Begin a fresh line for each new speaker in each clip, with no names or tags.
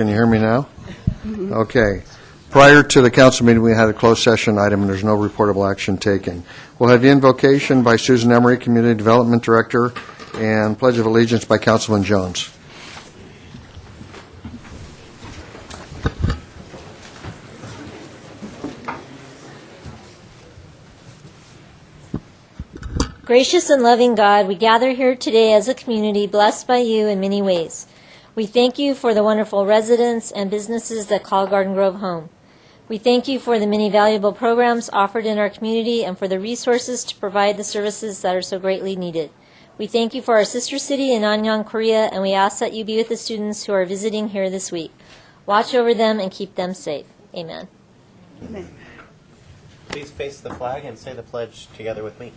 Can you hear me now? Okay. Prior to the council meeting, we had a closed session item, and there's no reportable action taken. We'll have the invocation by Susan Emery, Community Development Director, and Pledge of Allegiance by Councilman Jones.
Gracious and loving God, we gather here today as a community blessed by you in many ways. We thank you for the wonderful residents and businesses that call Garden Grove home. We thank you for the many valuable programs offered in our community and for the resources to provide the services that are so greatly needed. We thank you for our sister city in Anyang, Korea, and we ask that you be with the students who are visiting here this week. Watch over them and keep them safe. Amen.
Amen. Please face the flag and say the pledge together with me.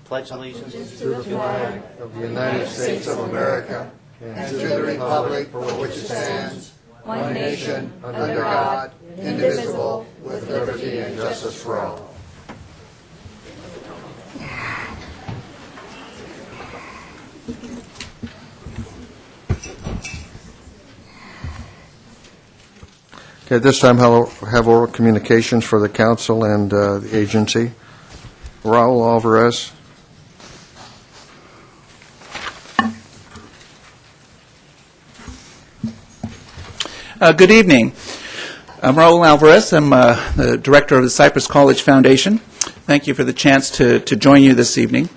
Pledge allegiance
to the flag of the United States of America and to the republic for which it stands, one nation, under God, indivisible, with liberty and justice for all. Okay, at this time, I'll have oral communications for the council and the agency. Raul Alvarez.
Good evening. I'm Raul Alvarez. I'm the director of the Cypress College Foundation. Thank you for the chance to join you this evening.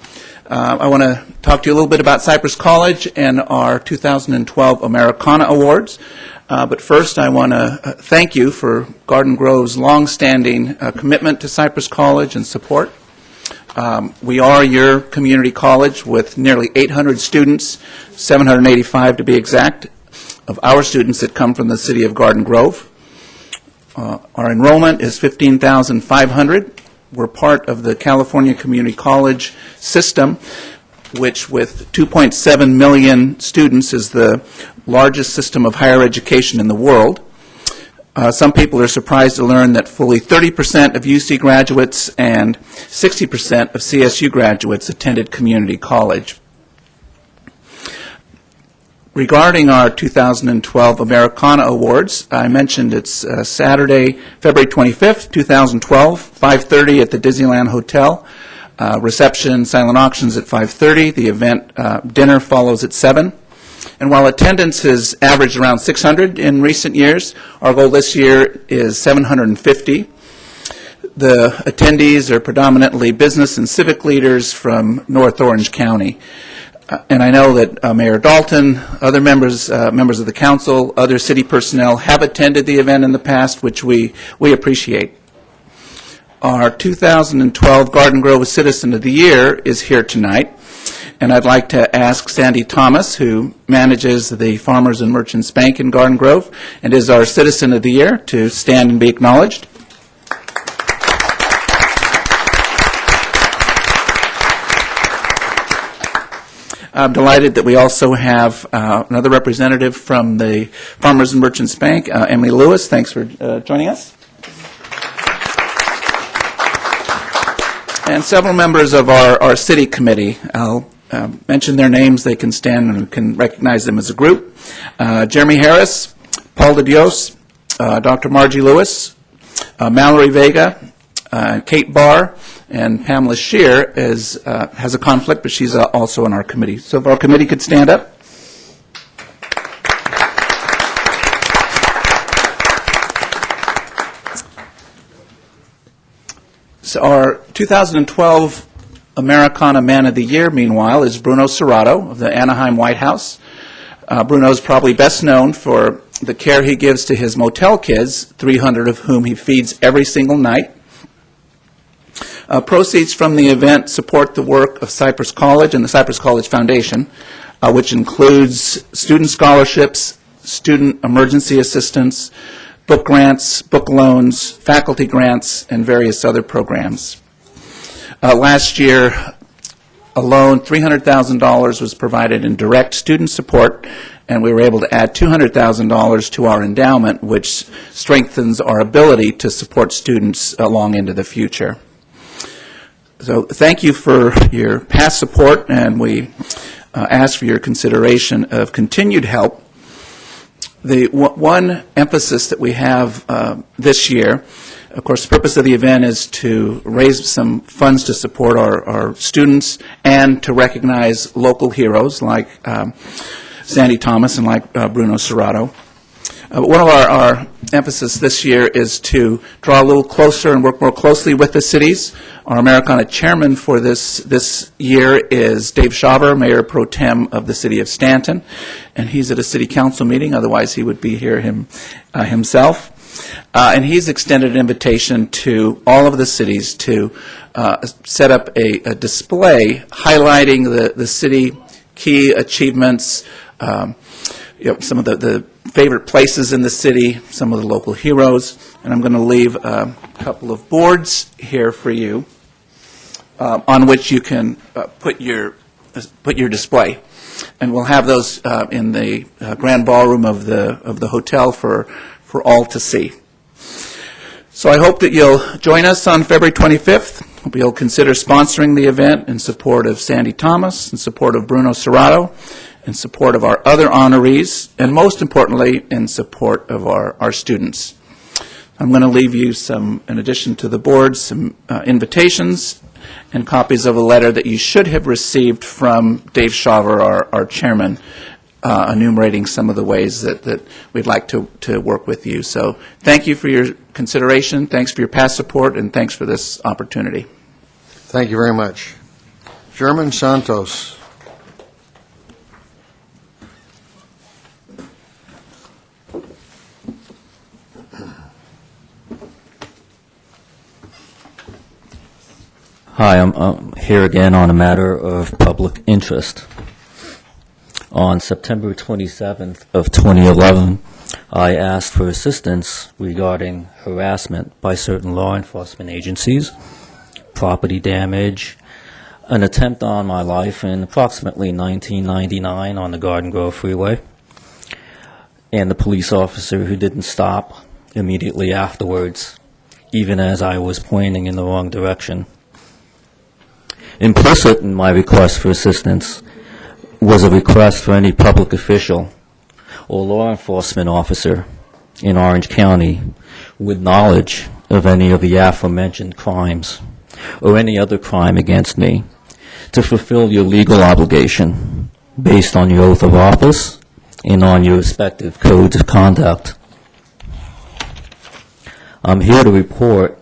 I want to talk to you a little bit about Cypress College and our 2012 Americana Awards. But first, I want to thank you for Garden Grove's long-standing commitment to Cypress College and support. We are your community college with nearly 800 students, 785 to be exact, of our students that come from the city of Garden Grove. Our enrollment is 15,500. We're part of the California Community College system, which with 2.7 million students is the largest system of higher education in the world. Some people are surprised to learn that fully 30% of UC graduates and 60% of CSU graduates attended community college. Regarding our 2012 Americana Awards, I mentioned it's Saturday, February 25th, 2012, 5:30 at the Disneyland Hotel. Reception, silent auctions at 5:30. The event dinner follows at 7. And while attendance has averaged around 600 in recent years, our goal this year is 750. The attendees are predominantly business and civic leaders from North Orange County. And I know that Mayor Dalton, other members of the council, other city personnel have attended the event in the past, which we appreciate. Our 2012 Garden Grove Citizen of the Year is here tonight, and I'd like to ask Sandy Thomas, who manages the Farmers and Merchants Bank in Garden Grove and is our Citizen of the Year, to stand and be acknowledged. I'm delighted that we also have another representative from the Farmers and Merchants Bank, Emily Lewis. Thanks for joining us. And several members of our city committee. I'll mention their names. They can stand and we can recognize them as a group. Jeremy Harris, Paul de Dios, Dr. Margie Lewis, Mallory Vega, Kate Barr, and Pamela Shear has a conflict, but she's also in our committee. So if our committee could stand up. So our 2012 Americana Man of the Year, meanwhile, is Bruno Serrato of the Anaheim White House. Bruno is probably best known for the care he gives to his motel kids, 300 of whom he feeds every single night. Proceeds from the event support the work of Cypress College and the Cypress College Foundation, which includes student scholarships, student emergency assistance, book grants, book loans, faculty grants, and various other programs. Last year alone, $300,000 was provided in direct student support, and we were able to add $200,000 to our endowment, which strengthens our ability to support students long into the future. So thank you for your past support, and we ask for your consideration of continued help. The one emphasis that we have this year, of course, the purpose of the event is to raise some funds to support our students and to recognize local heroes like Sandy Thomas and like Bruno Serrato. One of our emphasis this year is to draw a little closer and work more closely with the cities. Our Americana chairman for this year is Dave Shaver, Mayor Pro Tem of the city of Stanton, and he's at a city council meeting, otherwise he would be here himself. And he's extended an invitation to all of the cities to set up a display highlighting the city key achievements, some of the favorite places in the city, some of the local heroes, and I'm going to leave a couple of boards here for you on which you can put your display, and we'll have those in the grand ballroom of the hotel for all to see. So I hope that you'll join us on February 25th. Hope you'll consider sponsoring the event in support of Sandy Thomas, in support of Bruno Serrato, in support of our other honorees, and most importantly, in support of our students. I'm going to leave you some, in addition to the board, some invitations and copies of a letter that you should have received from Dave Shaver, our chairman, enumerating some of the ways that we'd like to work with you. So thank you for your consideration, thanks for your past support, and thanks for this opportunity.
Thank you very much. German Santos.
Hi, I'm here again on a matter of public interest. On September 27th of 2011, I asked for assistance regarding harassment by certain law enforcement agencies, property damage, an attempt on my life in approximately 1999 on the Garden Grove Freeway, and the police officer who didn't stop immediately afterwards, even as I was pointing in the wrong direction. Implicit in my request for assistance was a request for any public official or law enforcement officer in Orange County with knowledge of any of the aforementioned crimes or any other crime against me to fulfill your legal obligation based on your oath of office and on your respective codes of conduct. I'm here to report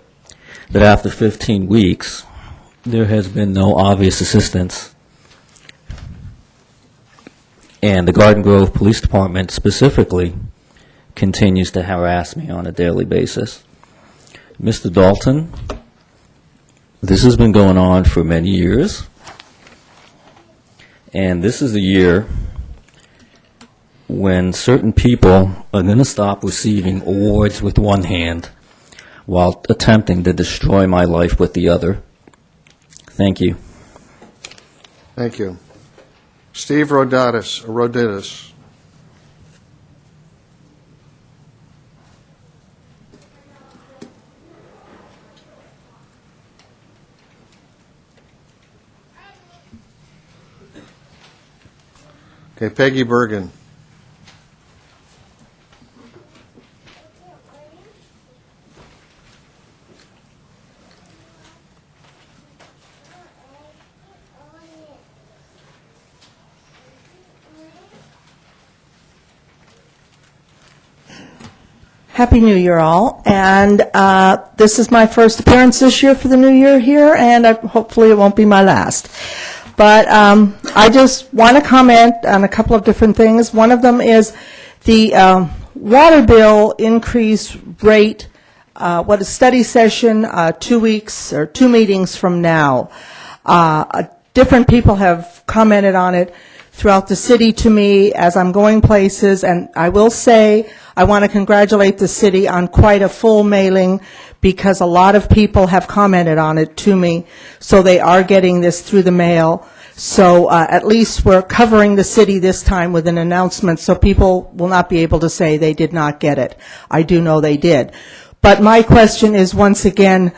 that after 15 weeks, there has been no obvious assistance, and the Garden Grove Police Department specifically continues to harass me on a daily basis. Mr. Dalton, this has been going on for many years, and this is a year when certain people are going to stop receiving awards with one hand while attempting to destroy my life with the other. Thank you.
Thank you. Steve Rodidis. Okay, Peggy Bergen.
Happy New Year, all. And this is my first appearance this year for the New Year here, and hopefully it won't be my last. But I just want to comment on a couple of different things. One of them is the water bill increase rate, a study session 2 weeks or 2 meetings from now. Different people have commented on it throughout the city to me as I'm going places, and I will say I want to congratulate the city on quite a full mailing because a lot of people have commented on it to me, so they are getting this through the mail. So at least we're covering the city this time with an announcement so people will not be able to say they did not get it. I do know they did. But my question is, once again,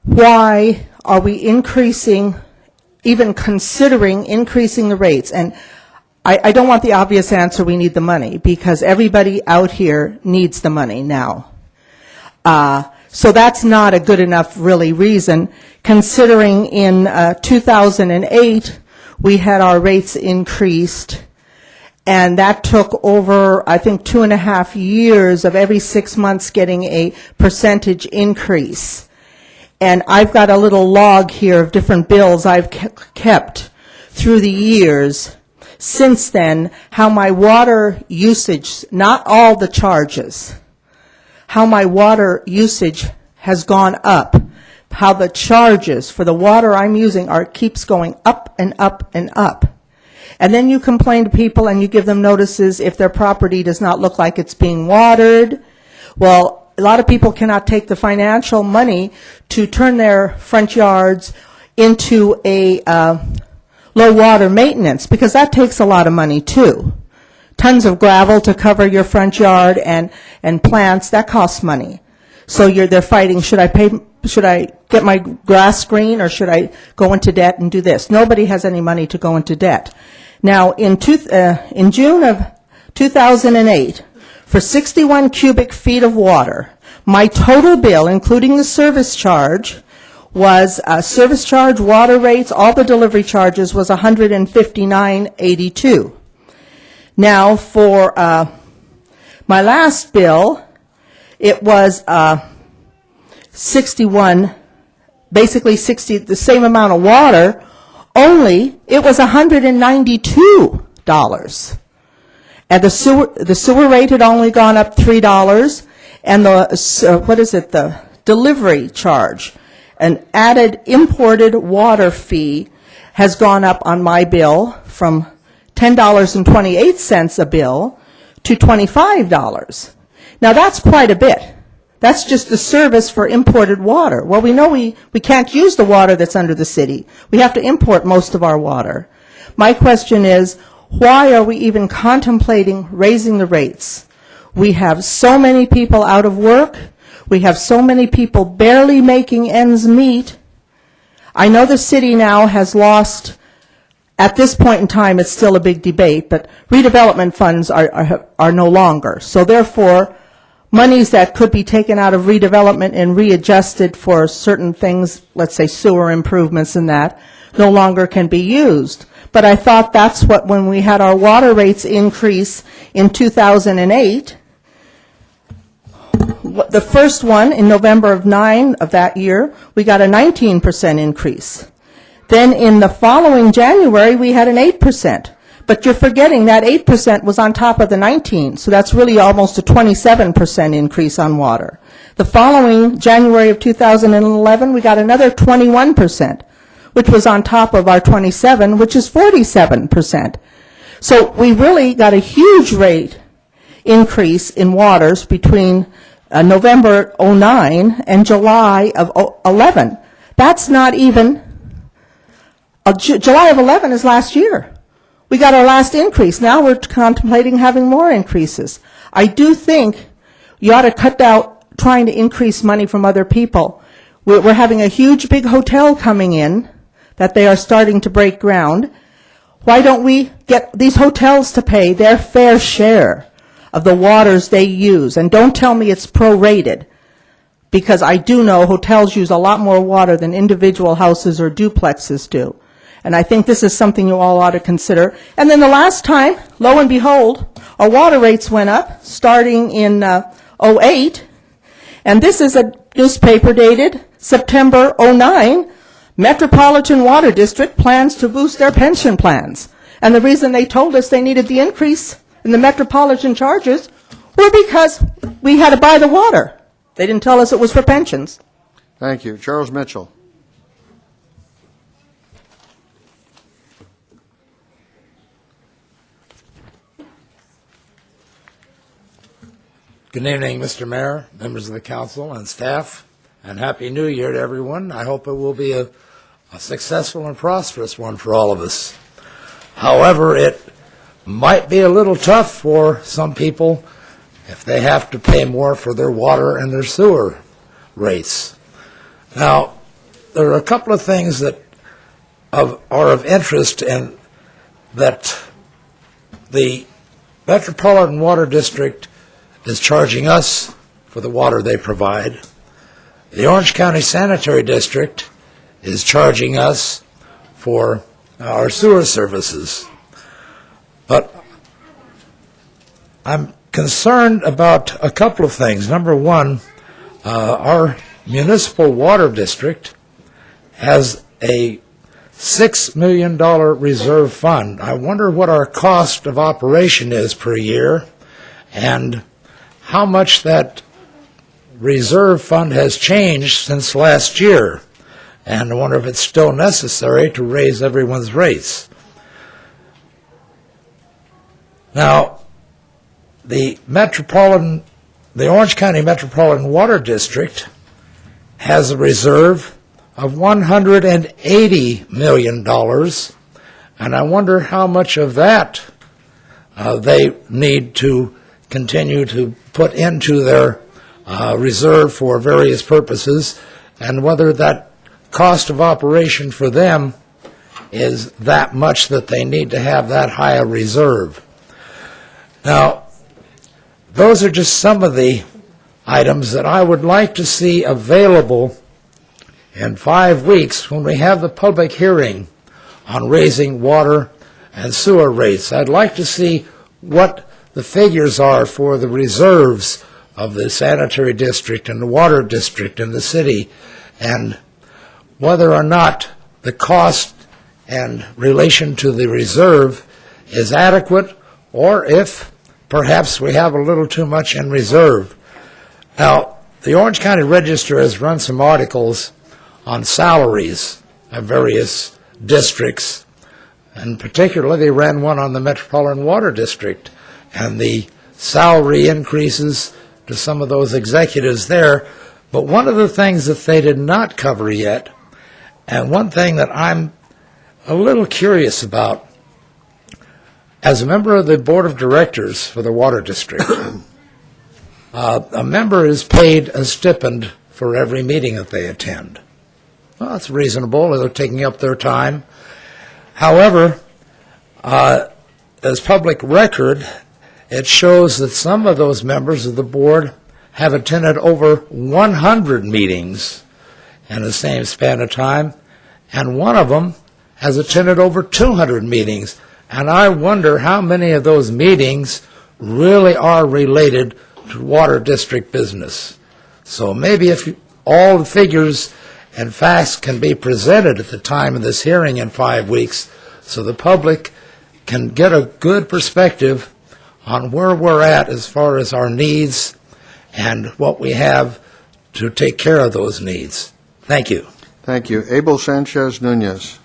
why are we increasing, even considering increasing the rates? And I don't want the obvious answer, we need the money, because everybody out here needs the money now. So that's not a good enough, really, reason, considering in 2008, we had our rates increased, and that took over, I think, 2.5 years of every 6 months getting a percentage increase. And I've got a little log here of different bills I've kept through the years since then, how my water usage, not all the charges, how my water usage has gone up, how the charges for the water I'm using keeps going up and up and up. And then you complain to people and you give them notices if their property does not look like it's being watered. Well, a lot of people cannot take the financial money to turn their front yards into a low water maintenance, because that takes a lot of money too. Tons of gravel to cover your front yard and plants, that costs money. So they're fighting, should I get my grass green, or should I go into debt and do this? Nobody has any money to go into debt. Now, in June of 2008, for 61 cubic feet of water, my total bill, including the service charge, was service charge, water rates, all the delivery charges, was $159.82. Now, for my last bill, it was 61, basically 60, the same amount of water, only it was $192. And the sewer rate had only gone up $3, and the delivery charge, an added imported water fee, has gone up on my bill from $10.28 a bill to $25. Now that's quite a bit. That's just the service for imported water. Well, we know we can't use the water that's under the city. We have to import most of our water. My question is, why are we even contemplating raising the rates? We have so many people out of work. We have so many people barely making ends meet. I know the city now has lost, at this point in time, it's still a big debate, but redevelopment funds are no longer. So therefore, monies that could be taken out of redevelopment and readjusted for certain things, let's say sewer improvements and that, no longer can be used. But I thought that's what, when we had our water rates increase in 2008, the first one in November of that year, we got a 19% increase. Then in the following January, we had an 8%. But you're forgetting that 8% was on top of the 19, so that's really almost a 27% increase on water. The following January of 2011, we got another 21%, which was on top of our 27, which is 47%. So we really got a huge rate increase in waters between November 09 and July of 11. That's not even, July of 11 is last year. We got our last increase. Now we're contemplating having more increases. I do think you ought to cut out trying to increase money from other people. We're having a huge big hotel coming in that they are starting to break ground. Why don't we get these hotels to pay their fair share of the waters they use? And don't tell me it's prorated, because I do know hotels use a lot more water than individual houses or duplexes do. And I think this is something you all ought to consider. And then the last time, lo and behold, our water rates went up starting in 08. And this is a newspaper dated September 09. Metropolitan Water District plans to boost their pension plans. And the reason they told us they needed the increase in the metropolitan charges were because we had to buy the water. They didn't tell us it was for pensions.
Thank you. Charles Mitchell.
Good evening, Mr. Mayor, members of the council, and staff, and Happy New Year to everyone. I hope it will be a successful and prosperous one for all of us. However, it might be a little tough for some people if they have to pay more for their water and their sewer rates. Now, there are a couple of things that are of interest and that the Metropolitan Water District is charging us for the water they provide. The Orange County Sanitary District is charging us for our sewer services. But I'm concerned about a couple of things. Number one, our municipal water district has a $6 million reserve fund. I wonder what our cost of operation is per year and how much that reserve fund has changed since last year. And I wonder if it's still necessary to raise everyone's rates. Now, the Orange County Metropolitan Water District has a reserve of $180 million, and I wonder how much of that they need to continue to put into their reserve for various purposes, and whether that cost of operation for them is that much that they need to have that high a reserve. Now, those are just some of the items that I would like to see available in 5 weeks when we have the public hearing on raising water and sewer rates. I'd like to see what the figures are for the reserves of the sanitary district and the water district in the city, and whether or not the cost and relation to the reserve is adequate, or if perhaps we have a little too much in reserve. Now, the Orange County Register has run some articles on salaries of various districts, and particularly they ran one on the Metropolitan Water District and the salary increases to some of those executives there. But one of the things that they did not cover yet, and one thing that I'm a little curious about, as a member of the Board of Directors for the Water District, a member is paid a stipend for every meeting that they attend. Well, that's reasonable. They're taking up their time. However, as public record, it shows that some of those members of the board have attended over 100 meetings in the same span of time, and one of them has attended over 200 meetings. And I wonder how many of those meetings really are related to water district business. So maybe if all the figures and facts can be presented at the time of this hearing in 5 weeks, so the public can get a good perspective on where we're at as far as our needs and what we have to take care of those needs. Thank you.
Thank you. Abel Sanchez Nunez.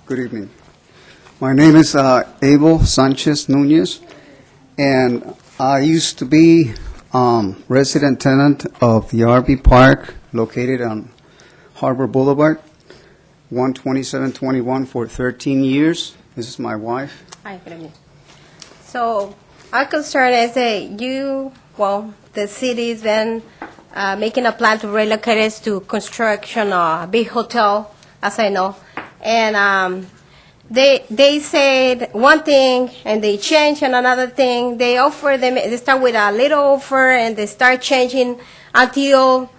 Good evening. My name is Abel Sanchez Nunez, and I used to be resident tenant of the RV Park located on Harbor Boulevard, 12721 for 13 years. This is my wife.
Hi, good evening. So our concern is that the city's been making a plan to relocate us to construction a big hotel, as I know. And they said one thing and they change and another thing. They start with a little offer and they start changing until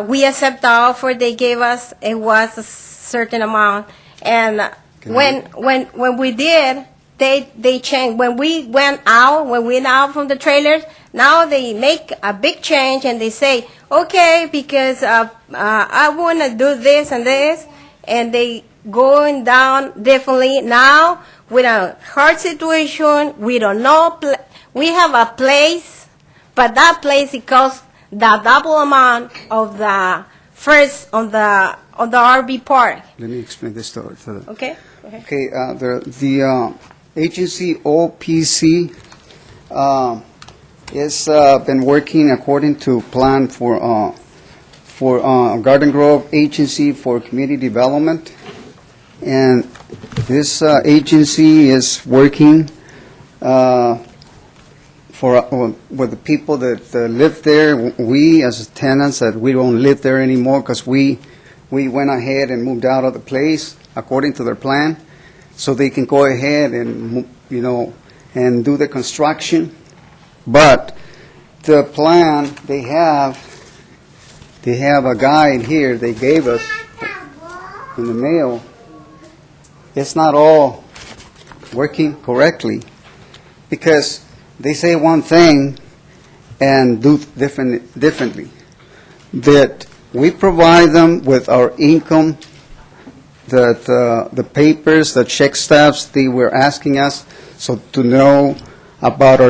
we accept the offer they gave us. It was a certain amount. And when we did, they changed. When we went out from the trailers, now they make a big change and they say, okay, because I want to do this and this, and they going down definitely now with a hard situation. We don't know. We have a place, but that place, it costs the double amount of the first on the RV park.
Let me explain this to them.
Okay.
Okay, the agency OPC has been working according to plan for Garden Grove Agency for Community Development, and This agency is working with the people that live there. We, as tenants, that we don't live there anymore because we went ahead and moved out of the place according to their plan, so they can go ahead and, and do the construction. But the plan they have a guide here they gave us in the mail. It's not all working correctly because they say one thing and do differently. That we provide them with our income, the papers, the check stubs they were asking us, so to know about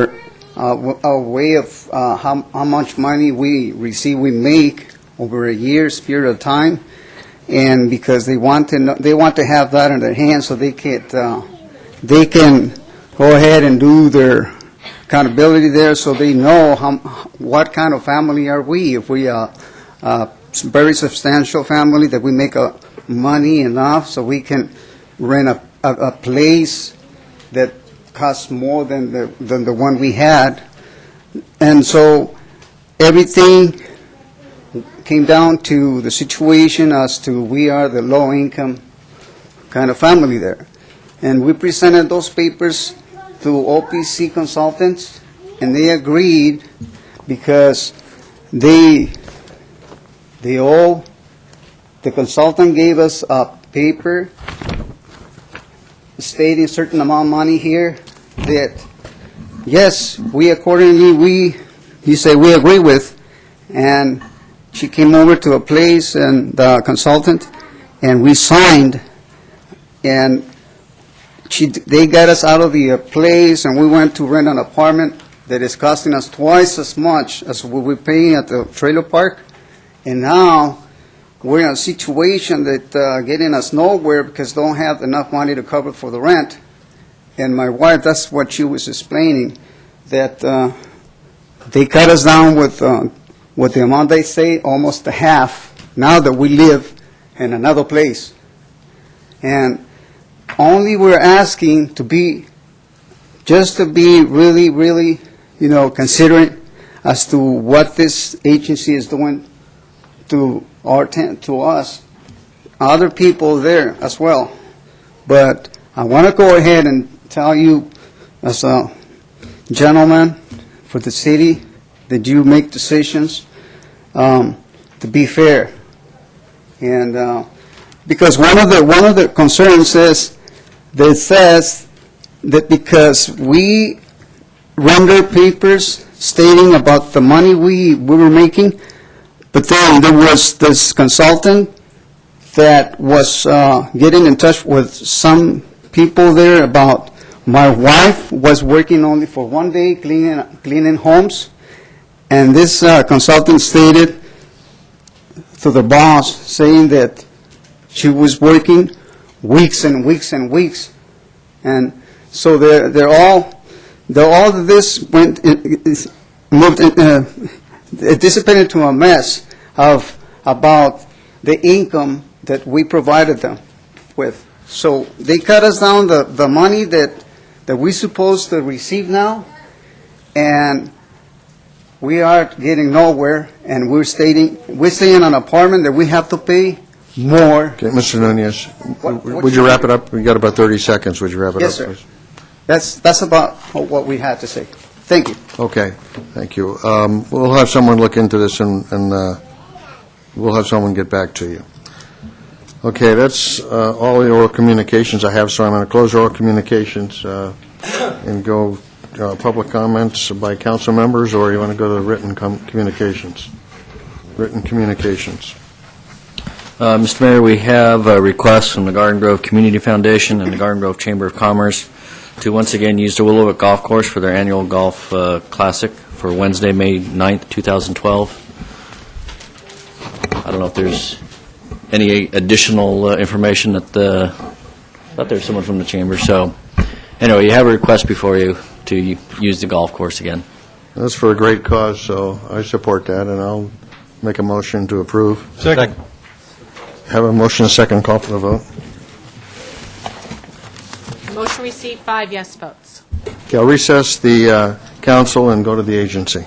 our way of how much money we receive, we make over a year's period of time, and because they want to know, they want to have that in their hands so they can go ahead and do their accountability there, so they know what kind of family are we. If we are a very substantial family that we make money enough so we can rent a place that costs more than the one we had. And so everything came down to the situation as to we are the low-income kind of family there. And we presented those papers to OPC consultants, and they agreed because the consultant gave us a paper stating a certain amount of money here that, yes, we accordingly, he said we agree with, and she came over to a place and the consultant, and we signed, and they got us out of the place, and we went to rent an apartment that is costing us twice as much as what we're paying at the trailer park, and now we're in a situation that getting us nowhere because don't have enough money to cover for the rent. And my wife, that's what she was explaining, that they cut us down with the amount they say, almost a half, now that we live in another place. And only we're asking to be really, really, considerate as to what this agency is doing to us, other people there as well. But I want to go ahead and tell you, as a gentleman for the city, that you make decisions to be fair. And because one of the concerns is that it says that because we render papers stating about the money we were making, but then there was this consultant that was getting in touch with some people there about my wife was working only for one day cleaning homes, and this consultant stated to the boss saying that she was working weeks and weeks and weeks, and so they're all this it dissipated into a mess about the income that we provided them with. So they cut us down the money that we're supposed to receive now, and we are getting nowhere, and we're staying in an apartment that we have to pay more.
Okay, Mr. Nunez, would you wrap it up? We got about 30 seconds. Would you wrap it
Yes,
up,
sir.
please?
That's about what we had to say. Thank you.
Okay, thank you. We'll have someone look into this, and we'll have someone get back to you. Okay, that's all the oral communications I have, so I'm going to close oral communications and go public comments by council members, or you want to go to written communications? Written communications.
Mr. Mayor, we have a request from the Garden Grove Community Foundation and the Garden Grove Chamber of Commerce to once again use the Willowwood Golf Course for their annual golf classic for Wednesday, May 9th, 2012. I don't know if there's any additional information that I thought there's someone from the chamber. So anyway, you have a request before you to use the golf course again.
That's for a great cause, so I support that, and I'll make a motion to approve.
Second.
Have a motion, a second, call for the vote.
Motion received, 5 yes votes.
Okay, I'll recess the council and go to the agency.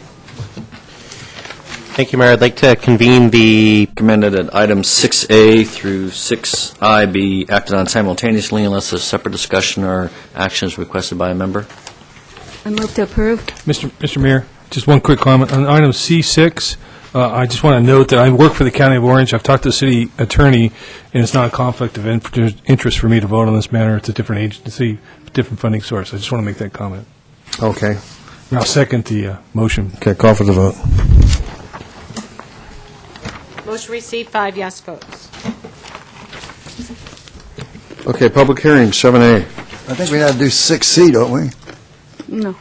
Thank you, Mayor. I'd like to convene the
Recommended that items 6A through 6I be acted on simultaneously unless a separate discussion or action is requested by a member.
I move to approve.
Mr. Mayor, just one quick comment. On item C6, I just want to note that I work for the County of Orange. I've talked to the city attorney, and it's not a conflict of interest for me to vote on this matter. It's a different agency, different funding source. I just want to make that comment.
Okay.
And I'll second the motion.
Okay, call for the vote.
Motion received, 5 yes votes.
Okay, public hearing, 7A.
I think we had to do 6C, don't we?
No.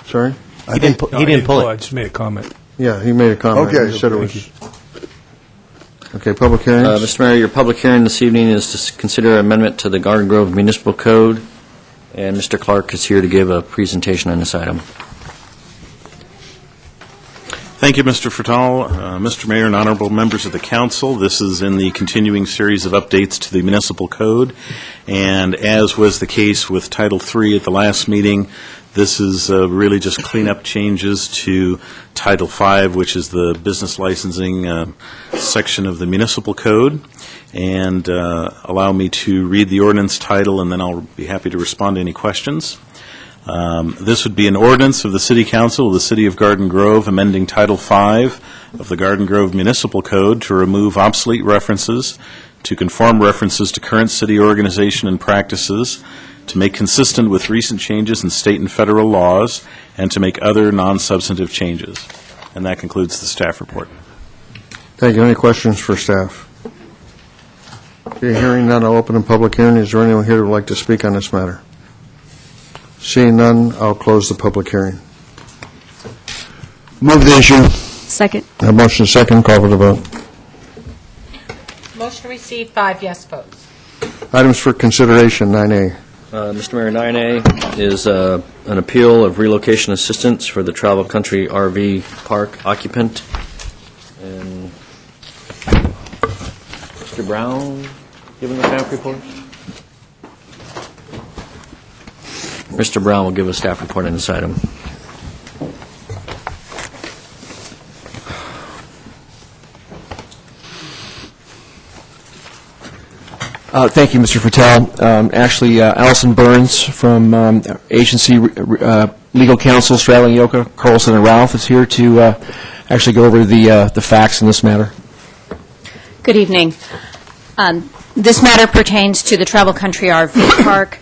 Sorry?
He didn't pull
I
it.
just made a comment.
Yeah, he made a comment.
Okay.
He said it
Thank
was... Okay, public hearings?
Mr. Mayor, your public hearing this evening is to consider amendment to the Garden Grove Municipal Code, and Mr. Clark is here to give a presentation on this item.
Thank you, Mr. Fertal. Mr. Mayor and honorable members of the council, this is in the continuing series of updates to the municipal code, and as was the case with Title III at the last meeting, this is really just cleanup changes to Title V, which is the business licensing section of the municipal code. And allow me to read the ordinance title, and then I'll be happy to respond to any questions. This would be an ordinance of the City Council of the City of Garden Grove amending Title V of the Garden Grove Municipal Code to remove obsolete references, to conform references to current city organization and practices, to make consistent with recent changes in state and federal laws, and to make other non-substantive changes. And that concludes the staff report.
Thank you. Any questions for staff? Okay, hearing none, I'll open a public hearing. Is there anyone here who would like to speak on this matter? Seeing none, I'll close the public hearing.
Move the issue.
Second.
A motion second, call for the vote.
Motion received, 5 yes votes.
Items for consideration, 9A.
Mr. Mayor, 9A is an appeal of relocation assistance for the Travel Country RV Park occupant. And Mr. Brown, giving the staff report? Mr. Brown will give a staff report on this item.
Thank you, Mr. Fertel. Actually, Allison Burns from Agency Legal Counsel, Stradling, Yoka, Carlson, and Ralph is here to actually go over the facts in this matter.
Good evening. This matter pertains to the Travel Country RV Park,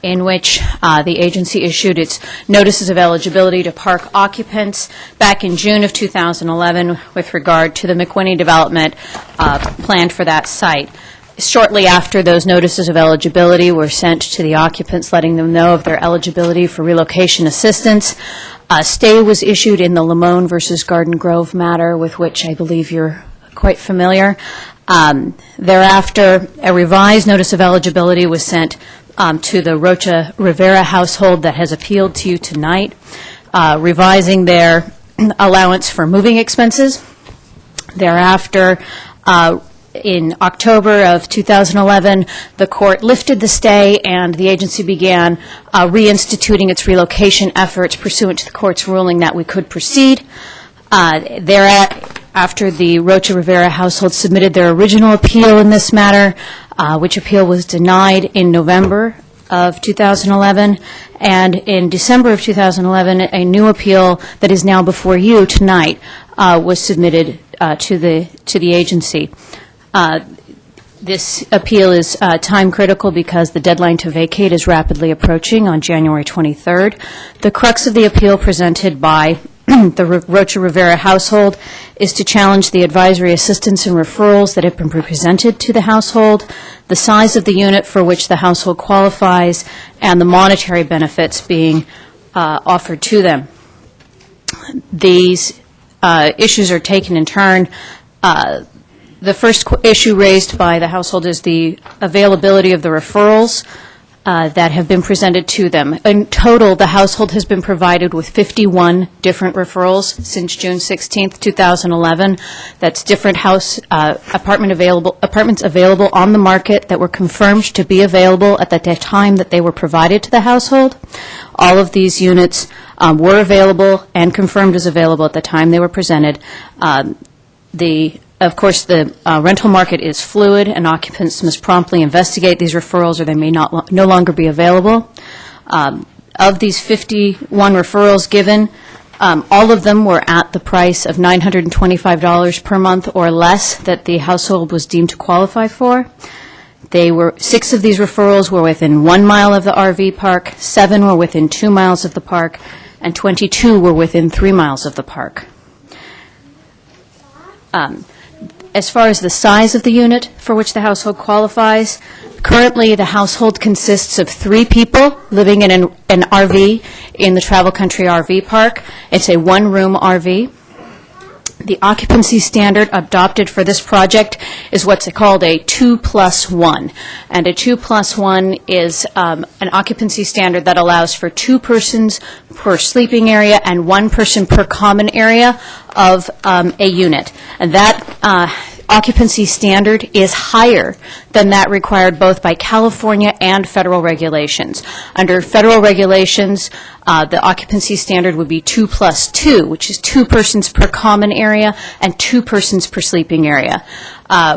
in which the agency issued its notices of eligibility to park occupants back in June of 2011 with regard to the McWhinney development planned for that site. Shortly after those notices of eligibility were sent to the occupants, letting them know of their eligibility for relocation assistance, a stay was issued in the Lamone versus Garden Grove matter, with which I believe you're quite familiar. Thereafter, a revised notice of eligibility was sent to the Rocha Rivera household that has appealed to you tonight, revising their allowance for moving expenses. Thereafter, in October of 2011, the court lifted the stay and the agency began reinstituting its relocation efforts pursuant to the court's ruling that we could proceed. After the Rocha Rivera household submitted their original appeal in this matter, which appeal was denied in November of 2011, and in December of 2011, a new appeal that is now before you tonight was submitted to the agency. This appeal is time critical because the deadline to vacate is rapidly approaching on January 23rd. The crux of the appeal presented by the Rocha Rivera household is to challenge the advisory assistance and referrals that have been presented to the household, the size of the unit for which the household qualifies, and the monetary benefits being offered to them. These issues are taken in turn. The first issue raised by the household is the availability of the referrals that have been presented to them. In total, the household has been provided with 51 different referrals since June 16th, 2011. That's different apartments available on the market that were confirmed to be available at the time that they were provided to the household. All of these units were available and confirmed as available at the time they were presented. Of course, the rental market is fluid, and occupants must promptly investigate these referrals, or they may no longer be available. Of these 51 referrals given, all of them were at the price of $925 per month or less that the household was deemed to qualify for. 6 of these referrals were within 1 mile of the RV park, 7 were within 2 miles of the park, and 22 were within 3 miles of the park. As far as the size of the unit for which the household qualifies, currently the household consists of 3 people living in an RV in the Travel Country RV Park. It's a one-room RV. The occupancy standard adopted for this project is what's called a 2+1. And a 2+1 is an occupancy standard that allows for 2 persons per sleeping area and 1 person per common area of a unit. And that occupancy standard is higher than that required both by California and federal regulations. Under federal regulations, the occupancy standard would be 2+2, which is 2 persons per common area and 2 persons per sleeping area,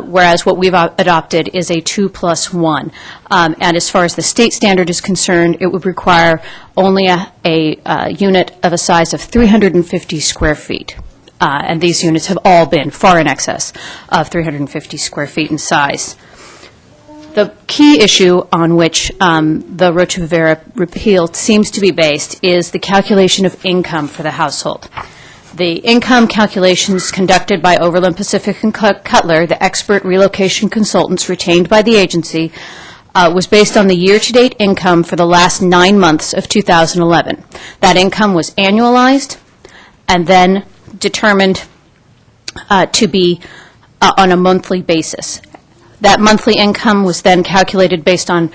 whereas what we've adopted is a 2+1. And as far as the state standard is concerned, it would require only a unit of a size of 350 square feet. And these units have all been far in excess of 350 square feet in size. The key issue on which the Rocha Rivera repeal seems to be based is the calculation of income for the household. The income calculations conducted by Overland Pacific and Cutler, the expert relocation consultants retained by the agency, was based on the year-to-date income for the last 9 months of 2011. That income was annualized and then determined to be on a monthly basis. That monthly income was then calculated based on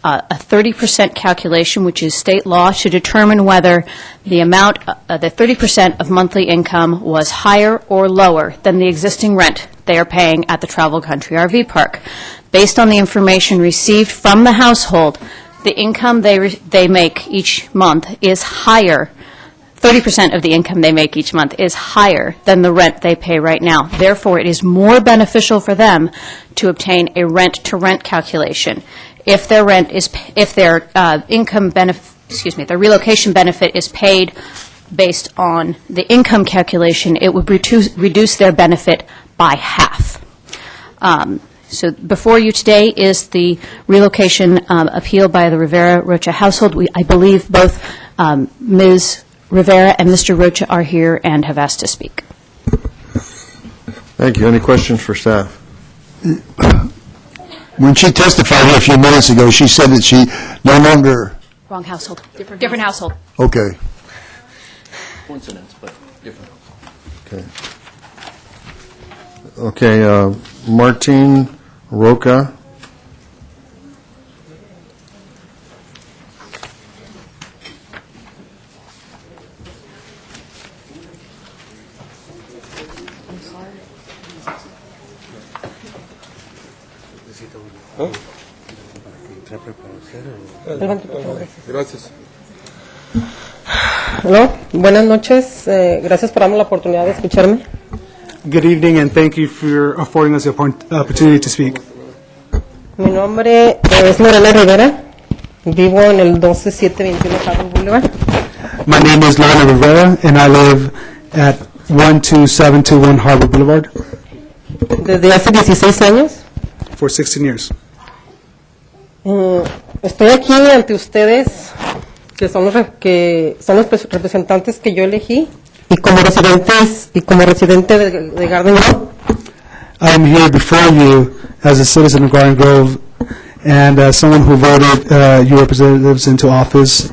a 30% calculation, which is state law, to determine whether the amount, the 30% of monthly income was higher or lower than the existing rent they are paying at the Travel Country RV Park. Based on the information received from the household, the income they make each month is higher. 30% of the income they make each month is higher than the rent they pay right now. Therefore, it is more beneficial for them to obtain a rent-to-rent calculation. If their rent is, if their income benefit, their relocation benefit is paid based on the income calculation, it would reduce their benefit by half. So before you today is the relocation appeal by the Rivera Rocha household. I believe both Ms. Rivera and Mr. Rocha are here and have asked to speak.
Thank you. Any questions for staff?
When she testified here a few minutes ago, she said that she no longer...
Wrong household. Different household.
Okay.
Coincidence, but different.
Okay. Okay, Martin Roca.
Gracias. Hello, buenas noches. Gracias por darme la oportunidad de escucharme.
Good evening, and thank you for affording us the opportunity to speak.
Mi nombre es Lorena Rivera. Vivo en el 12721 Harvard Boulevard.
My name is Lorena Rivera, and I live at 12721 Harvard Boulevard.
Desde hace 16 años.
For 16 years.
Estoy aquí ante ustedes, que son los representantes que yo elegí, y como residente de Garden Grove.
I am here before you as a citizen of Garden Grove and as someone who voted your representatives into office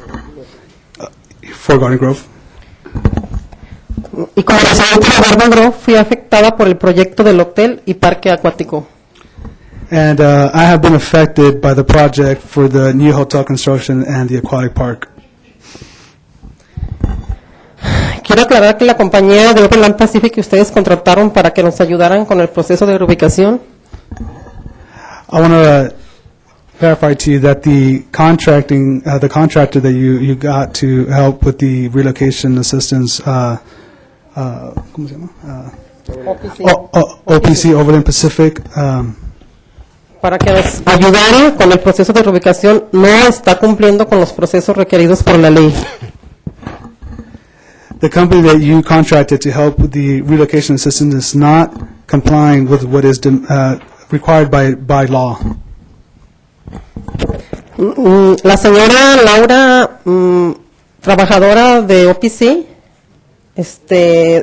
for Garden Grove.
Y como residente de Garden Grove fui afectada por el proyecto del hotel y parque acuático.
And I have been affected by the project for the new hotel construction and the aquatic park.
Quiero aclarar que la compañía de Overland Pacific que ustedes contrataron para que nos ayudaran con el proceso de reubicación
I want to verify to you that the contractor that you got to help with the relocation assistance, ¿cómo se llama? OPC, Overland Pacific,
para que nos ayudara con el proceso de reubicación no está cumpliendo con los procesos requeridos por la ley.
the company that you contracted to help with the relocation assistance is not complying with what is required by law.
La señora Laura, trabajadora de OPC,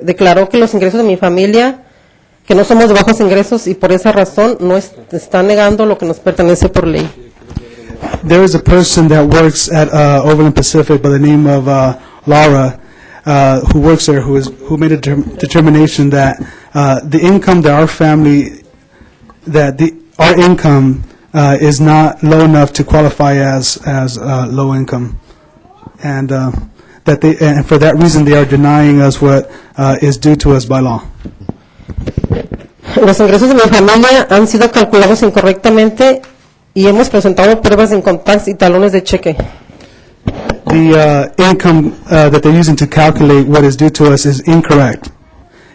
declaró que los ingresos de mi familia, que no somos de bajos ingresos y por esa razón no está negando lo que nos pertenece por ley.
There is a person that works at Overland Pacific by the name of Laura, who works there, who made a determination that the income that our family, our income is not low enough to qualify as low income, and and for that reason they are denying us what is due to us by law.
Los ingresos de mi familia han sido calculados incorrectamente y hemos presentado pruebas de incontax y talones de cheque.
The income that they're using to calculate what is due to us is incorrect,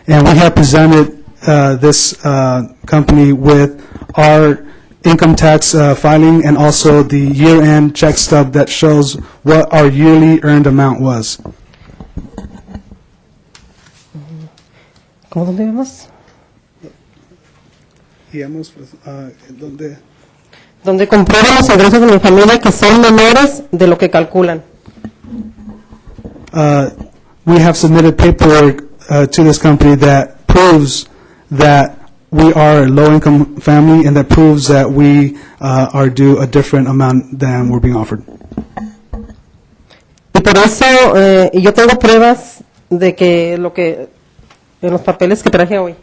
and we have presented this company with our income tax filing and also the year-end check stub that shows what our yearly earned amount was.
¿Cómo dónde vemos? Donde comprueban los ingresos de mi familia que son menores de lo que calculan.
We have submitted paperwork to this company that proves that we are a low-income family and that proves that we are due a different amount than we're being offered.
Y por eso yo tengo pruebas de que en los papeles que traje hoy.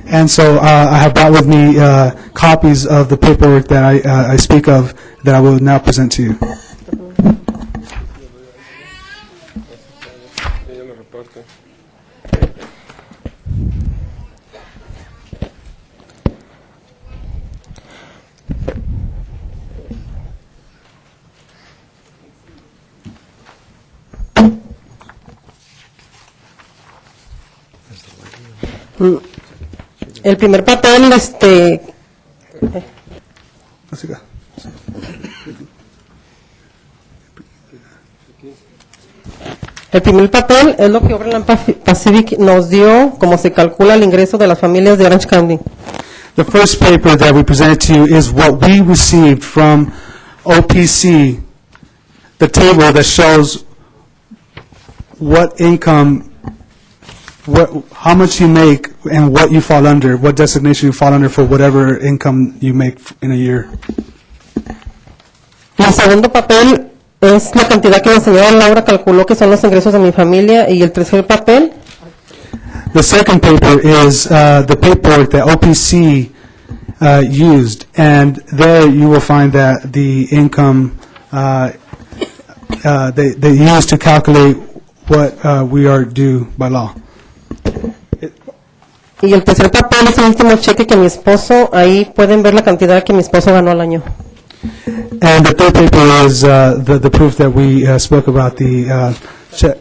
And so I have brought with me copies of the paperwork that I speak of that I will now present to you.
El primer papel, el primer papel es lo que Overland Pacific nos dio, como se calcula el ingreso de las familias de Orange County.
The first paper that we presented to you is what we received from OPC, the table that shows what income, how much you make and what you fall under, what designation you fall under for whatever income you make in a year.
El segundo papel es la cantidad que la señora Laura calculó que son los ingresos de mi familia, y el tercer papel
The second paper is the paperwork that OPC used, and there you will find that the income they used to calculate what we are due by law.
y el tercer papel es el último cheque que mi esposo, ahí pueden ver la cantidad que mi esposo ganó al año.
And the third paper is the proof that we spoke about, the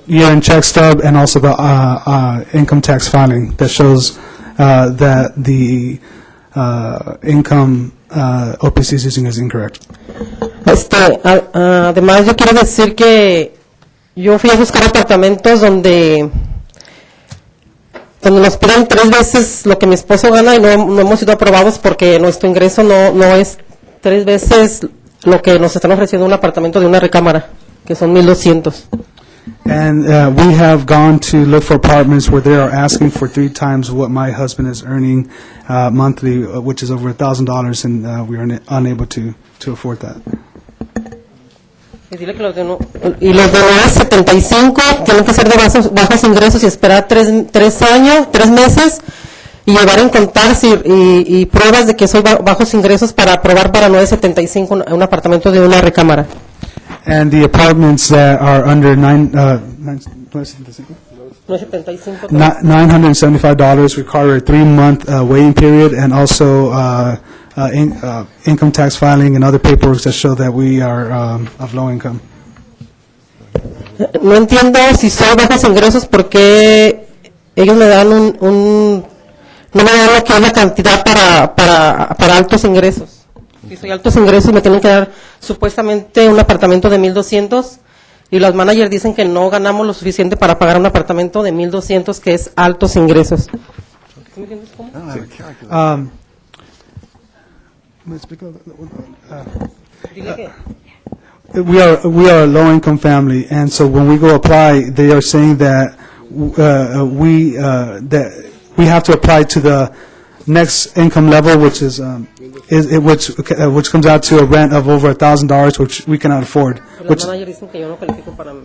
year-end check stub and also the income tax filing that shows that the income OPC is using is incorrect.
Además, yo quiero decir que yo fui a buscar apartamentos donde nos piden 3 veces lo que mi esposo gana y no hemos sido aprobados porque nuestro ingreso no es 3 veces lo que nos están ofreciendo un apartamento de una recámara, que son 1,200.
And we have gone to look for apartments where they are asking for 3 times what my husband is earning monthly, which is over $1,000, and we are unable to afford that.
Y dile que los de 975 tienen que ser de bajos ingresos y esperar 3 meses, y llevar en contarse y pruebas de que soy bajos ingresos para aprobar para 975 un apartamento de una recámara.
And the apartments that are under $975 require a 3-month waiting period, and also income tax filing and other paperwork that show that we are of low income.
No entiendo si soy bajos ingresos porque ellos me dan no me dan lo que es la cantidad para altos ingresos. Si soy altos ingresos me tienen que dar supuestamente un apartamento de 1,200 y los managers dicen que no ganamos lo suficiente para pagar un apartamento de 1,200 que es altos ingresos. ¿Sí me entiendes cómo?
We are a low-income family, and so when we go apply, they are saying that we have to apply to the next income level, which is which comes out to a rent of over $1,000, which we cannot afford.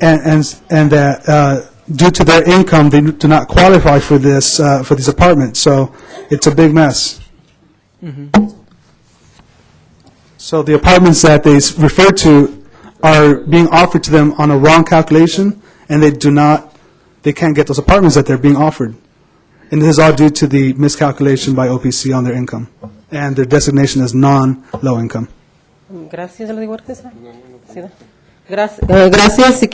And that due to their income, they do not qualify for this for these apartments. So it's a big mess. So the apartments that they refer to are being offered to them on a wrong calculation, and they can't get those apartments that they're being offered. And this is all due to the miscalculation by OPC on their income and their designation as non-low income.
Gracias, le digo, gracias y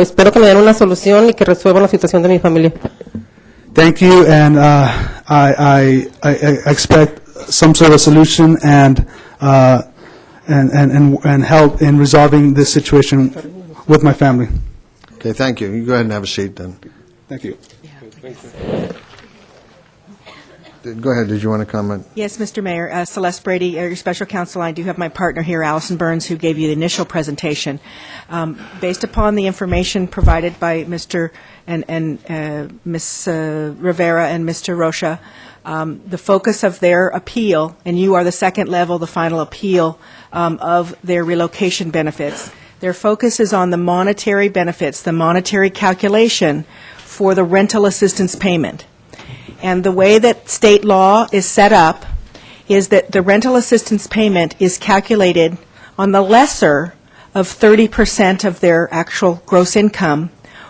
espero que me den una solución y que resuelvan la situación de mi familia.
Thank you, and I expect some sort of solution and help in resolving this situation with my family.
Okay, thank you. You go ahead and have a seat then.
Thank you.
Go ahead, did you want to comment?
Yes, Mr. Mayor. Celeste Brady, your special counsel. I do have my partner here, Allison Burns, who gave you the initial presentation. Based upon the information provided by Mr. and Ms. Rivera and Mr. Rocha, the focus of their appeal, and you are the second level, the final appeal of their relocation benefits. Their focus is on the monetary benefits, the monetary calculation for the rental assistance payment. And the way that state law is set up is that the rental assistance payment is calculated on the lesser of 30% of their actual gross income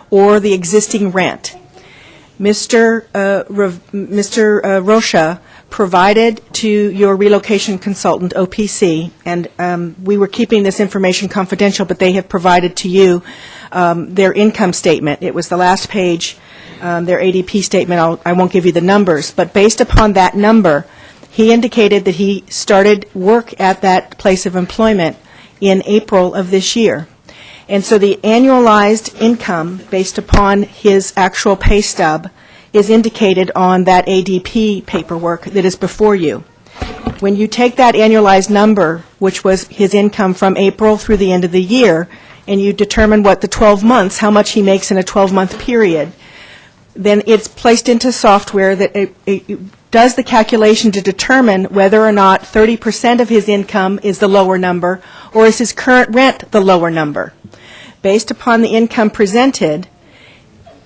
or the existing rent. Mr. Rocha provided to your relocation consultant, OPC, and we were keeping this information confidential, but they have provided to you their income statement. It was the last page, their ADP statement. I won't give you the numbers, but based upon that number, he indicated that he started work at that place of employment in April of this year. And so the annualized income, based upon his actual pay stub, is indicated on that ADP paperwork that is before you. When you take that annualized number, which was his income from April through the end of the year, and you determine what the 12 months, how much he makes in a 12-month period, then it's placed into software that it does the calculation to determine whether or not 30% of his income is the lower number, or is his current rent the lower number. Based upon the income presented,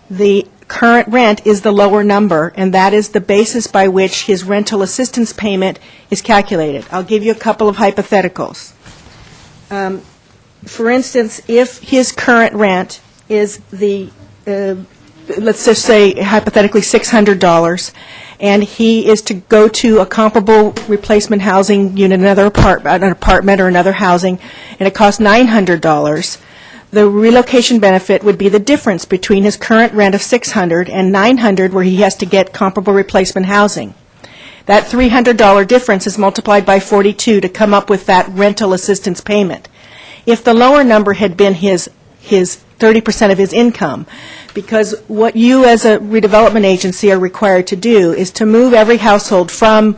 the current rent is the lower number, and that is the basis by which his rental assistance payment is calculated. I'll give you a couple of hypotheticals. For instance, if his current rent is let's just say hypothetically $600, and he is to go to a comparable replacement housing unit, an apartment or another housing, and it costs $900, the relocation benefit would be the difference between his current rent of $600 and $900, where he has to get comparable replacement housing. That $300 difference is multiplied by 42 to come up with that rental assistance payment. If the lower number had been his 30% of his income, because what you as a redevelopment agency are required to do is to move every household from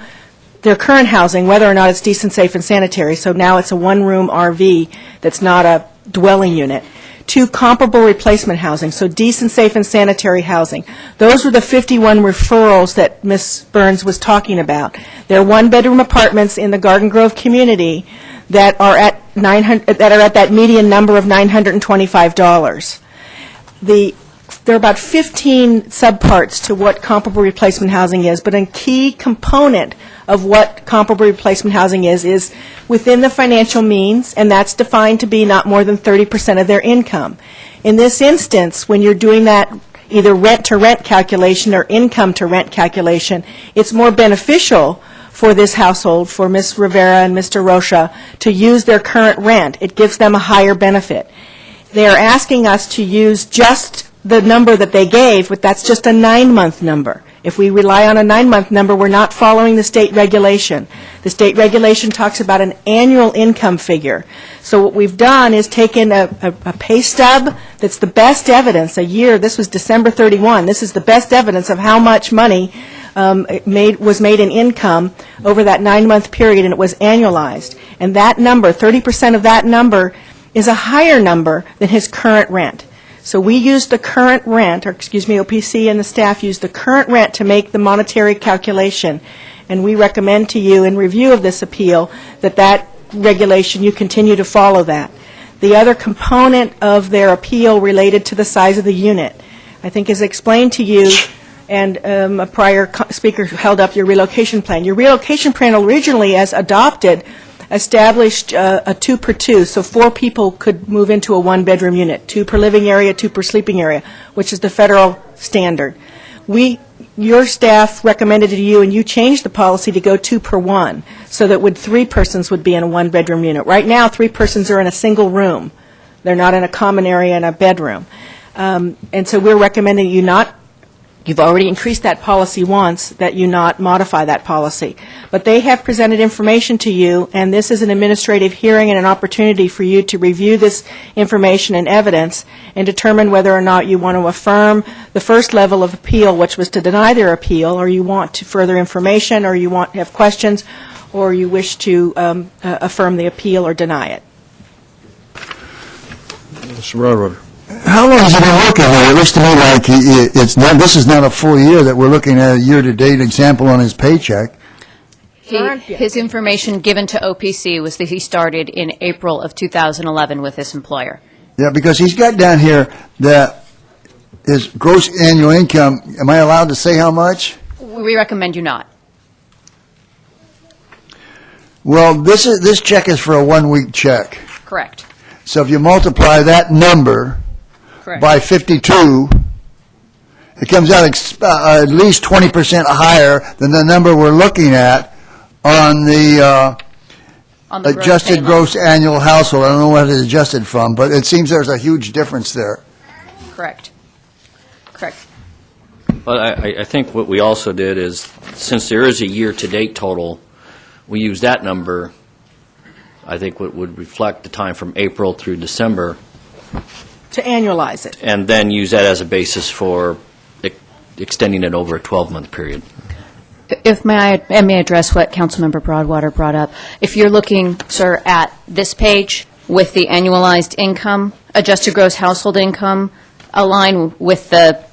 their current housing, whether or not it's decent, safe, and sanitary, so now it's a one-room RV that's not a dwelling unit, to comparable replacement housing, so decent, safe, and sanitary housing. Those were the 51 referrals that Ms. Burns was talking about. They're one-bedroom apartments in the Garden Grove community that are at that median number of $925. The there are about 15 subparts to what comparable replacement housing is, but a key component of what comparable replacement housing is within the financial means, and that's defined to be not more than 30% of their income. In this instance, when you're doing that either rent-to-rent calculation or income-to-rent calculation, it's more beneficial for this household, for Ms. Rivera and Mr. Rocha, to use their current rent. It gives them a higher benefit. They are asking us to use just the number that they gave, but that's just a 9-month number. If we rely on a 9-month number, we're not following the state regulation. The state regulation talks about an annual income figure. So what we've done is taken a pay stub that's the best evidence, a year, this was December 31, this is the best evidence of how much money was made in income over that 9-month period, and it was annualized. And that number, 30% of that number, is a higher number than his current rent. So we used the current rent, or OPC and the staff used the current rent to make the monetary calculation. And we recommend to you in review of this appeal that regulation, you continue to follow that. The other component of their appeal related to the size of the unit, I think is explained to you, and a prior speaker held up your relocation plan. Your relocation plan originally, as adopted, established a 2 per 2, so 4 people could move into a 1-bedroom unit, 2 per living area, 2 per sleeping area, which is the federal standard. Your staff recommended to you, and you changed the policy to go 2 per 1, so that 3 persons would be in a 1-bedroom unit. Right now, 3 persons are in a single room. They're not in a common area in a bedroom. And so we're recommending you not. You've already increased that policy once, that you not modify that policy. But they have presented information to you, and this is an administrative hearing and an opportunity for you to review this information and evidence and determine whether or not you want to affirm the first level of appeal, which was to deny their appeal, or you want further information, or you have questions, or you wish to affirm the appeal or deny it.
Mr. Roadrunner.
How long has he been working here? It looks to me like this is not a full year, that we're looking at a year-to-date example on his paycheck.
His information given to OPC was that he started in April of 2011 with this employer.
Yeah, because he's got down here that his gross annual income, am I allowed to say how much?
We recommend you not.
Well, this check is for a 1-week check.
Correct.
So if you multiply that number by 52, it comes out at least 20% higher than the number we're looking at on the adjusted gross annual household. I don't know what it's adjusted from, but it seems there's a huge difference there.
Correct.
But I think what we also did is, since there is a year-to-date total, we use that number, I think, what would reflect the time from April through December.
To annualize it.
And then use that as a basis for extending it over a 12-month period.
If I may address what Councilmember Broadwater brought up. If you're looking, sir, at this page with the annualized income, adjusted gross household income, align with the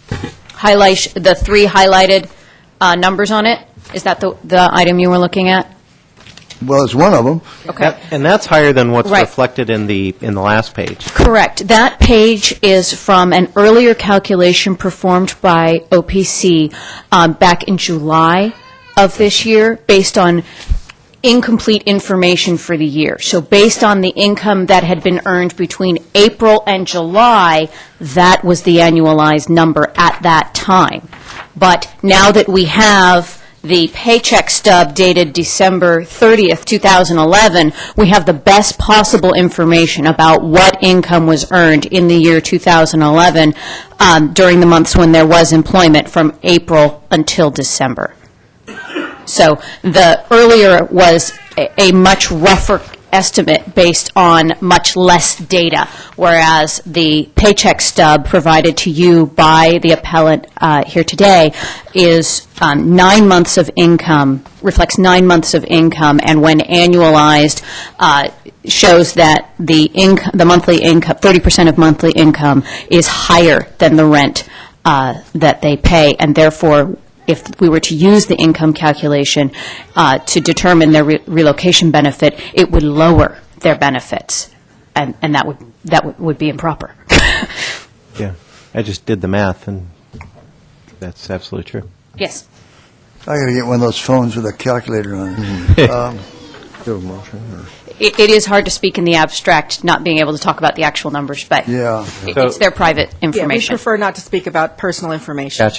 3 highlighted numbers on it, is that the item you were looking at?
Well, it's one of them.
Okay.
And that's higher than what's
Right.
reflected in the last page.
Correct. That page is from an earlier calculation performed by OPC back in July of this year, based on incomplete information for the year. So based on the income that had been earned between April and July, that was the annualized number at that time. But now that we have the paycheck stub dated December 30th, 2011, we have the best possible information about what income was earned in the year 2011 during the months when there was employment from April until December. So the earlier was a much rougher estimate based on much less data, whereas the paycheck stub provided to you by the appellant here today is 9 months of income, reflects 9 months of income, and when annualized, shows that the monthly income, 30% of monthly income, is higher than the rent that they pay, and therefore, if we were to use the income calculation to determine their relocation benefit, it would lower their benefits, and that would be improper.
Yeah. I just did the math, and that's absolutely true.
Yes.
I got to get one of those phones with a calculator on it.
Do you have a motion, or?
It is hard to speak in the abstract, not being able to talk about the actual numbers, but
Yeah.
it's their private
Yeah, we
information.
prefer not to speak about personal information.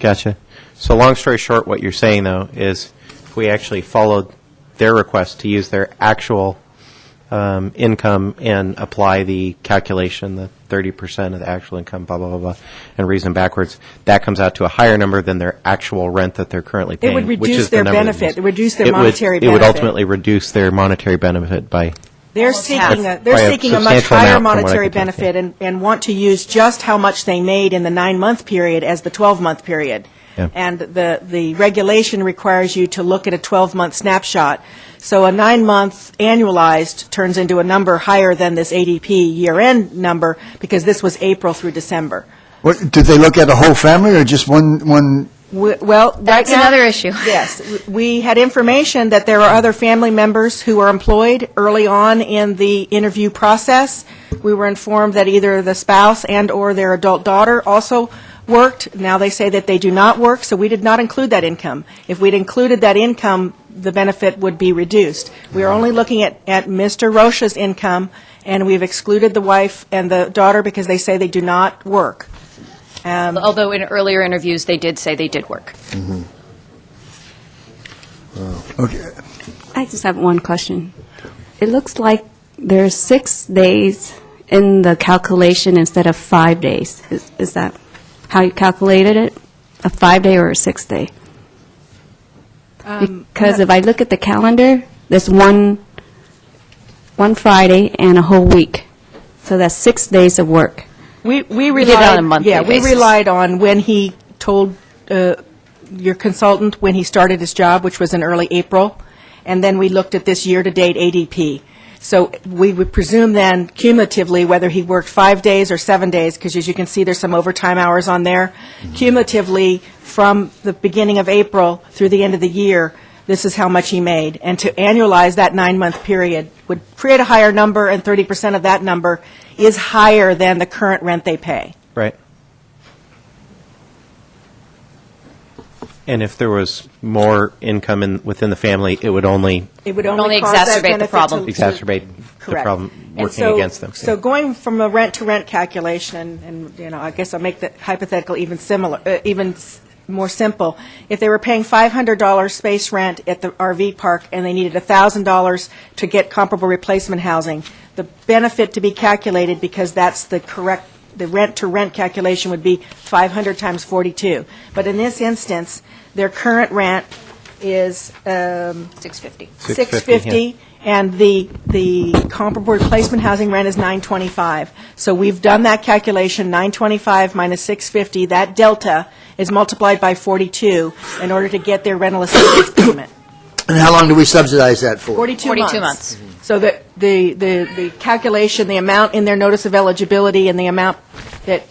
Gotcha. So long story short, what you're saying, though, is if we actually followed their request to use their actual income and apply the calculation, the 30% of the actual income, blah, blah, blah, blah, and reason backwards, that comes out to a higher number than their actual rent that they're currently paying.
It would
which
reduce
is the
their
number that
benefit,
is-
it would reduce their
it would-
monetary
It would
benefit.
ultimately reduce their monetary benefit by,
They're seeking
half.
they're
By a
seeking a much
substantial
higher
amount from what I
monetary
can tell,
benefit and want to use just how much they made in the 9-month period as the 12-month period.
Yeah.
And the regulation requires you to look at a 12-month snapshot. So a 9-month annualized turns into a number higher than this ADP year-end number because this was April through December.
What, did they look at the whole family or just one?
Well,
That's
right now-
another issue.
Yes, we had information that there are other family members who are employed early on in the interview process. We were informed that either the spouse and/or their adult daughter also worked. Now they say that they do not work, so we did not include that income. If we'd included that income, the benefit would be reduced. We are only looking at Mr. Rocha's income, and we've excluded the wife and the daughter because they say they do not work.
Although in earlier interviews, they did say they did work.
Okay.
I just have one question. It looks like there's 6 days in the calculation instead of 5 days. Is that how you calculated it? A 5-day or a 6-day? Because if I look at the calendar, there's one Friday and a whole week. So that's 6 days of work.
We
did it
relied
on a monthly
we
basis.
relied on when he told your consultant when he started his job, which was in early April, and then we looked at this year-to-date ADP. So we would presume then cumulatively whether he worked 5 days or 7 days, because as you can see, there's some overtime hours on there. Cumulatively, from the beginning of April through the end of the year, this is how much he made. And to annualize that 9-month period would create a higher number, and 30% of that number is higher than the current rent they pay.
right? And if there was more income within the family, it would only
It would
only
cause that
exacerbate the
benefit
problem.
exacerbate the
Correct.
problem
And
working
so-
against them.
So going from a rent-to-rent calculation, and, you know, I guess I'll make the hypothetical even more simple. If they were paying $500 space rent at the RV park and they needed $1,000 to get comparable replacement housing, the benefit to be calculated, because that's the correct, the rent-to-rent calculation would be 500 times 42. But in this instance, their current rent is
$650.
$650, and the comparable replacement housing rent is $925. So we've done that calculation, $925 minus $650, that delta is multiplied by 42 in order to get their rental assistance payment.
And how long do we subsidize that for?
42 months.
42 months.
So the calculation, the amount in their notice of eligibility and the amount that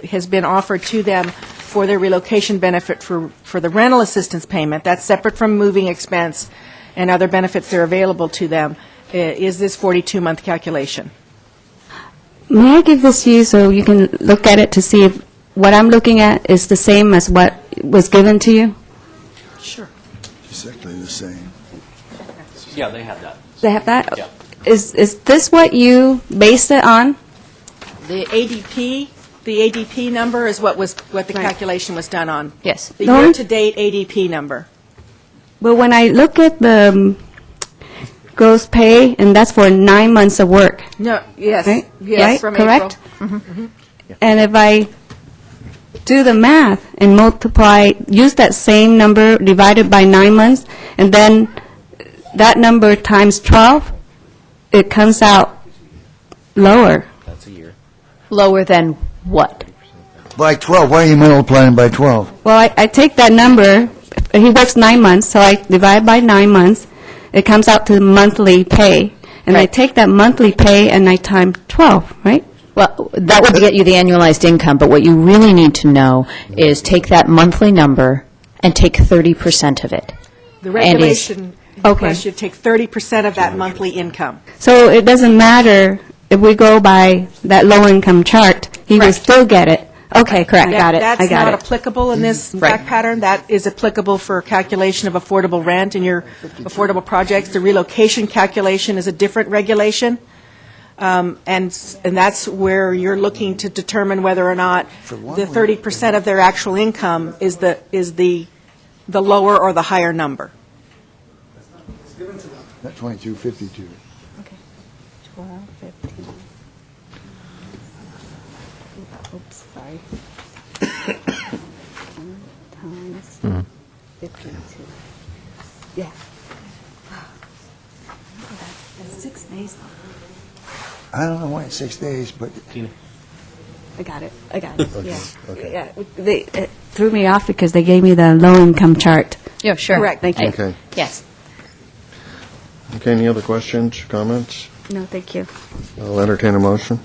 has been offered to them for their relocation benefit for the rental assistance payment, that's separate from moving expense and other benefits that are available to them, is this 42-month calculation.
May I give this to you so you can look at it to see if what I'm looking at is the same as what was given to you?
Sure.
Exactly the same.
Yeah, they have that.
They have that?
Yeah.
Is this what you based it on?
The ADP number is what the calculation was done on.
Yes.
The
No.
year-to-date ADP number.
But when I look at the gross pay, and that's for 9 months of work,
No, yes,
right?
yes,
Right?
from
Correct?
April.
And if I do the math and use that same number divided by 9 months, and then that number times 12, it comes out lower.
That's a year.
Lower than what?
By 12, why are you multiplying by 12?
Well, I take that number, he works 9 months, so I divide by 9 months, it comes out to the monthly pay. And I
Right.
take that monthly pay and I time 12, right?
Well, that would get you the annualized income, but what you really need to know is take that monthly number and take 30% of it.
The
And
regulation
Okay.
requires you to take 30% of that monthly income.
So it doesn't matter if we go by that low-income chart, he will
Correct.
still get it Okay, correct. I got it.
That's
I got
not
it.
applicable in this fact pattern. That is applicable for calculation of affordable rent in your affordable projects. The relocation calculation is a different regulation. And that's where you're looking to determine whether or not the 30% of their actual income is the lower or the higher number.
That's 2252.
Okay. 12, 15. Oops, sorry. Times 52. Yeah. That's 6 days.
I don't know why it's 6 days, but
I got it. Yeah.
okay.
Yeah. It threw me off because they gave me the low income chart.
Yeah, sure.
Correct. Thank you.
Okay.
Yes.
Okay, any other questions, comments?
No, thank you.
I'll entertain a motion.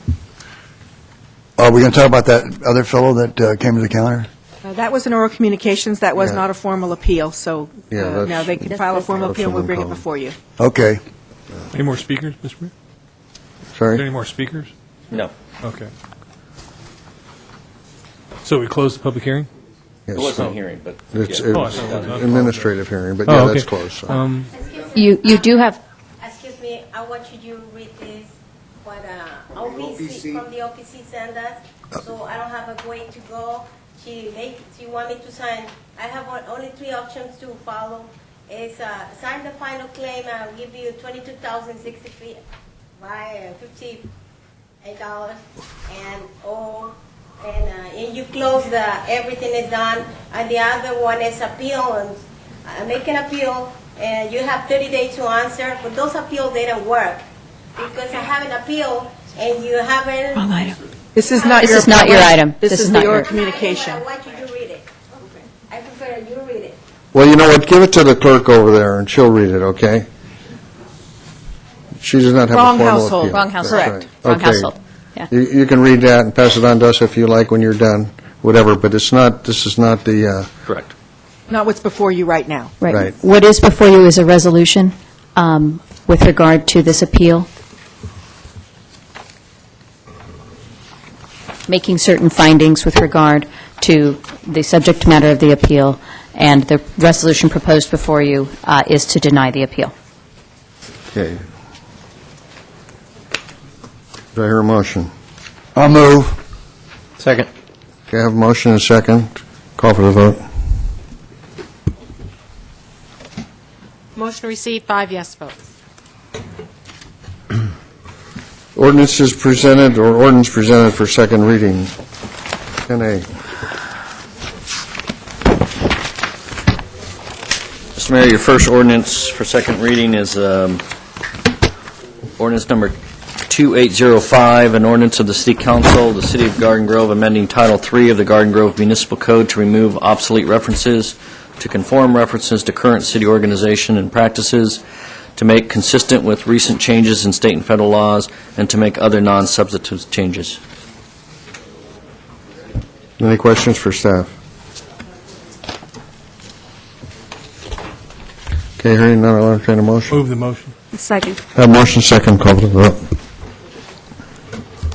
are we going to talk about that other fellow that came to the counter?
That was an oral communications. That was
Yeah.
not a formal appeal, so now they can file a formal appeal and we'll bring it before you.
Okay.
Any more speakers, Mr. Mayor?
Sorry?
Are there any more speakers?
No.
Okay. So we close the public hearing?
Yes.
It wasn't a hearing, but.
It's
Oh, I thought it was-
administrative hearing, but
Oh,
yeah,
okay.
that's close. so.
You do have,
Excuse me, I want you to read this, what, OPC, from the OPC sent us, so I don't have a way to go. She want me to sign, I have only 3 options to follow. Is, sign the final claim, I'll give you $22,060 by $58, and you close everything is done, and the other one is appeal, and make an appeal, and you have 30 days to answer, but those appeals, they don't work, because I have an appeal, and you haven't.
wrong item.
This is not
This
your
is not your item.
This
This
is
is
the
not
oral
your-
communication.
I want you to read it. I prefer you read it.
Well, you know what, give it to the clerk over there, and she'll read it, okay? She does not have a
Wrong
formal
household.
appeal.
Wrong household.
That's
Correct.
right.
Wrong
Okay.
household. Yeah.
You can read that and pass it on to us if you like when you're done, whatever, but it's not, this is not the,
Correct.
Not what's before you right now.
Right.
What is before you is a resolution with regard to this appeal, making certain findings with regard to the subject matter of the appeal, and the resolution proposed before you is to deny the appeal.
okay. Do I hear a motion?
I'll move.
Second.
Okay, I have a motion and a second. Call for the vote.
Motion received, 5 yes votes.
Ordinance is presented, or ordinance presented for second reading. 10A.
Mr. Mayor, your first ordinance for second reading is ordinance number 2805, an ordinance of the City Council, the City of Garden Grove, amending Title III of the Garden Grove Municipal Code to remove obsolete references, to conform references to current city organization and practices, to make consistent with recent changes in state and federal laws, and to make other non-substantive changes.
Any questions for staff? Okay, hearing none, I'll entertain a motion.
Move the motion.
Second.
Have motion second, call for the vote.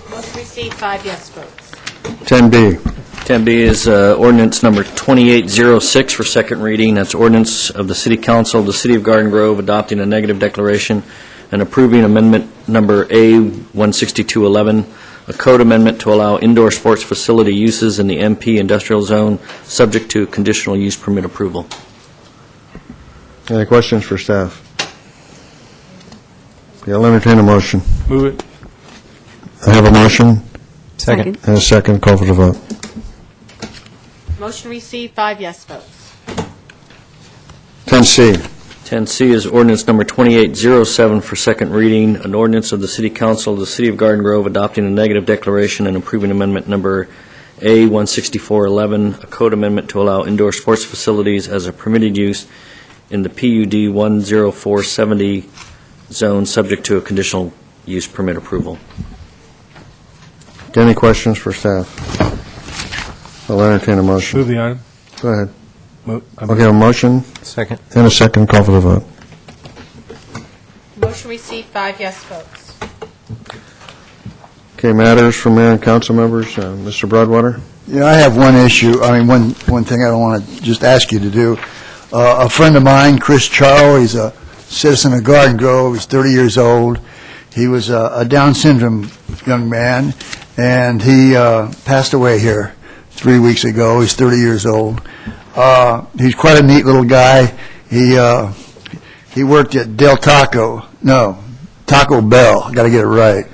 Motion received, 5 yes votes.
10B.
10B is ordinance number 2806 for second reading. That's ordinance of the City Council of the City of Garden Grove adopting a negative declaration and approving amendment number A-16211, a code amendment to allow indoor sports facility uses in the MP industrial zone, subject to conditional use permit approval.
Any questions for staff? Yeah, I'll entertain a motion.
Move it.
I have a motion
Second.
and a second, call for the vote.
Motion received, 5 yes votes.
10C.
10C is ordinance number 2807 for second reading, an ordinance of the City Council of the City of Garden Grove adopting a negative declaration and approving amendment number A-16411, a code amendment to allow indoor sports facilities as a permitted use in the PUD 10470 zone, subject to a conditional use permit approval.
Any questions for staff? I'll entertain a motion.
Move the item.
Go ahead.
Mo-
Okay, a motion
Second.
and a second, call for the vote.
Motion received, 5 yes votes.
Okay, matters from mayor and council members. Mr. Broadwater?
I have one issue, one thing I don't want to just ask you to do. A friend of mine, Chris Charles, he's a citizen of Garden Grove, he's 30 years old. He was a Down syndrome young man, and he passed away here 3 weeks ago. He's 30 years old. He's quite a neat little guy. He worked at Taco Bell. Got to get it right.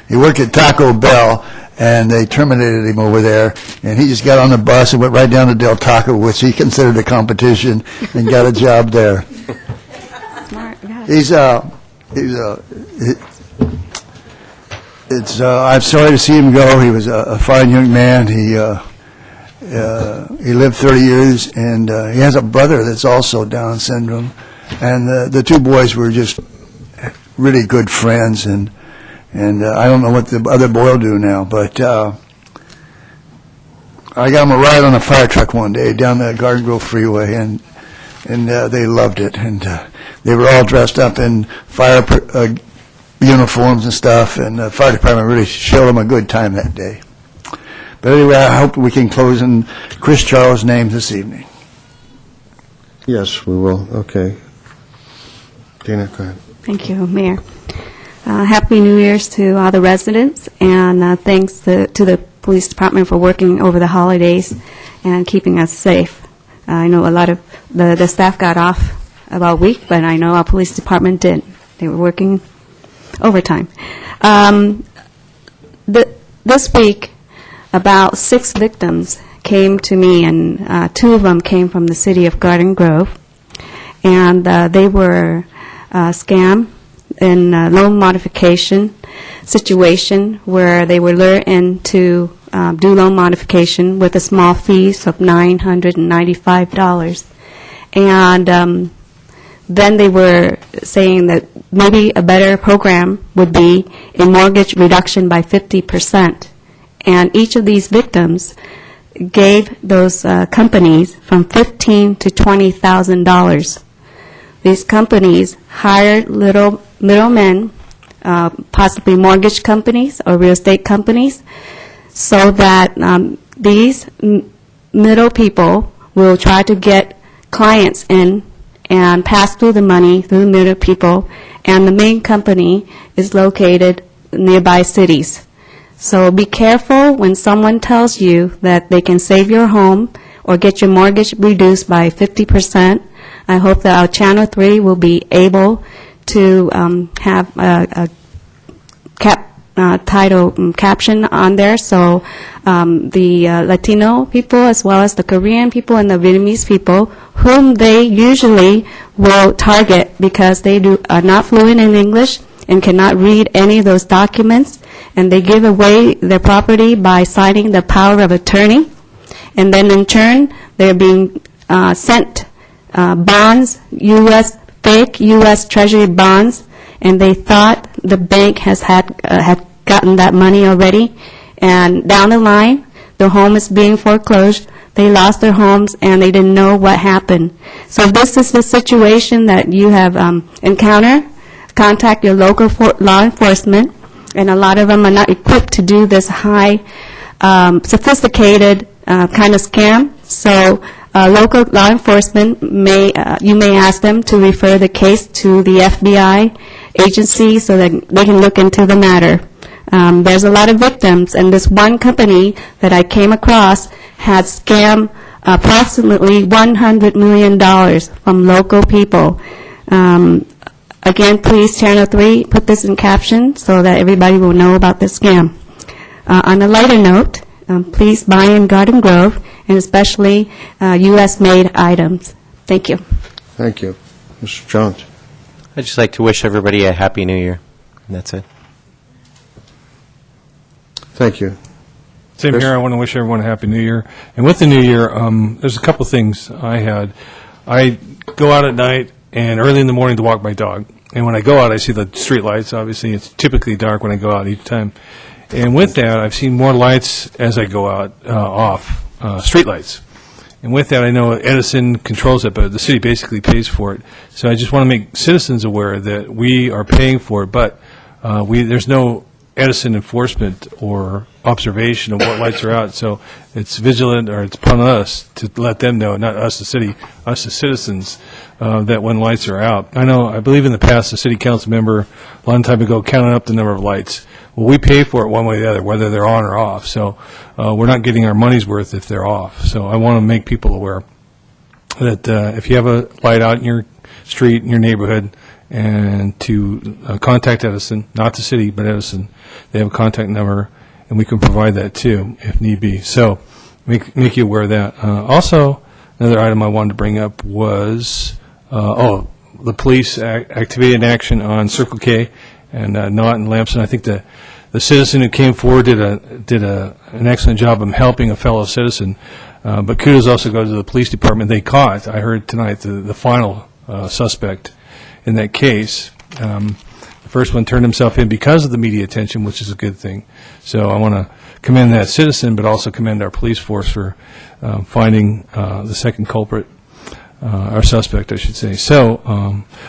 He worked at Taco Bell, and they terminated him over there. And he just got on the bus and went right down to Del Taco, which he considered a competition, and got a job there.
Smart, yeah.
I'm sorry to see him go. He was a fine young man. He lived 30 years, and he has a brother that's also Down syndrome. And the two boys were just really good friends, and I don't know what the other boy will do now, but I got him a ride on a fire truck one day down the Garden Grove Freeway, and they loved it, and they were all dressed up in fire uniforms and stuff, and the fire department really showed them a good time that day. But anyway, I hope we can close in Chris Charles' name this evening.
Yes, we will. Okay. Dana, go ahead.
Thank you, Mayor. Happy New Year's to all the residents, and thanks to the police department for working over the holidays and keeping us safe. I know a lot of the staff got off about a week, but I know our police department did. They were working overtime. This week, about 6 victims came to me, and 2 of them came from the city of Garden Grove, and they were scam in loan modification situation where they were lured in to do loan modification with a small fees of $995. And then they were saying that maybe a better program would be a mortgage reduction by 50%. And each of these victims gave those companies from $15,000 to $20,000. These companies hired middlemen, possibly mortgage companies or real estate companies, so that these middle people will try to get clients in and pass through the money through the middle people, and the main company is located in nearby cities. So be careful when someone tells you that they can save your home or get your mortgage reduced by 50%. I hope that our Channel 3 will be able to have a title caption on there, so the Latino people as well as the Korean people and the Vietnamese people, whom they usually will target because they are not fluent in English and cannot read any of those documents, and they give away their property by signing the power of attorney, and then in turn they're being sent bonds, fake U.S. Treasury bonds, and they thought the bank had gotten that money already, and down the line, the home is being foreclosed, they lost their homes, and they didn't know what happened. So if this is the situation that you have encountered, contact your local law enforcement, and a lot of them are not equipped to do this high, sophisticated kind of scam. So local law enforcement you may ask them to refer the case to the FBI agency so that they can look into the matter. There's a lot of victims, and this one company that I came across had scammed approximately $100 million from local people. Again, please, Channel 3, put this in caption so that everybody will know about this scam. On a lighter note, please buy in Garden Grove, and especially U.S.-made items. Thank you.
Thank you. Mr. Jones.
I'd just like to wish everybody a Happy New Year. And that's it.
Thank you.
Same
Chris?
here. I want to wish everyone a Happy New Year. And with the New Year, there's a couple things I had. I go out at night and early in the morning to walk my dog. And when I go out, I see the street lights. Obviously, it's typically dark when I go out each time. And with that, I've seen more lights as I go out off, street lights. And with that, I know Edison controls it, but the city basically pays for it. So I just want to make citizens aware that we are paying for it, but there's no Edison enforcement or observation of what lights are out. So it's vigilant, or it's upon us to let them know, not us, the city, us, the citizens, that when lights are out. I believe in the past, a city council member, a long time ago, counted up the number of lights. Well, we pay for it one way or the other, whether they're on or off. So we're not getting our money's worth if they're off. So I want to make people aware that if you have a light out in your street, in your neighborhood, and to contact Edison, not the city, but Edison. They have a contact number, and we can provide that too, if need be. So make you aware of that. Also, another item I wanted to bring up was, the police activated action on Circle K and Knott and Lamson. I think the citizen who came forward did an excellent job of helping a fellow citizen. But kudos also go to the police department. They caught, I heard tonight, the final suspect in that case. The first one turned himself in because of the media attention, which is a good thing. So I want to commend that citizen, but also commend our police force for finding the second culprit, our suspect, I should say. So,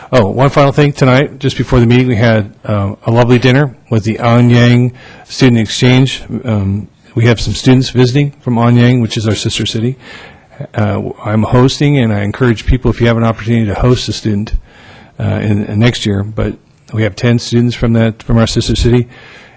one final thing. Tonight, just before the meeting, we had a lovely dinner with the Anyang Student Exchange. We have some students visiting from Anyang, which is our sister city. I'm hosting, and I encourage people, if you have an opportunity to host a student in next year, but we have 10 students from our sister city,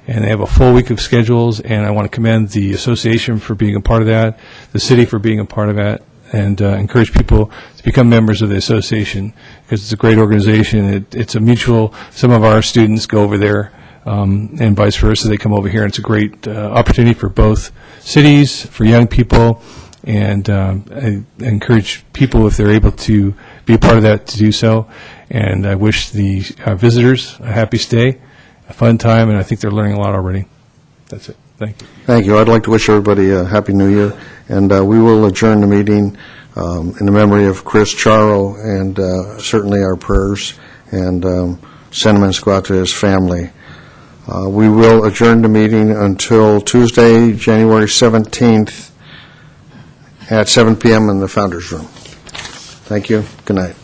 and they have a full week of schedules, and I want to commend the association for being a part of that, the city for being a part of that, and encourage people to become members of the association, because it's a great organization. It's a mutual. Some of our students go over there, and vice versa. They come over here, and it's a great opportunity for both cities, for young people, and I encourage people, if they're able to be a part of that, to do so. And I wish the visitors a happy stay, a fun time, and I think they're learning a lot already. That's it. Thank you. Thank
you. I'd like to wish everybody a Happy New Year, and we will adjourn the meeting in the memory of Chris Charo, and certainly our prayers and sentiments go out to his family. We will adjourn the meeting until Tuesday, January 17th at 7 p.m. in the Founders Room. Thank you. Good night.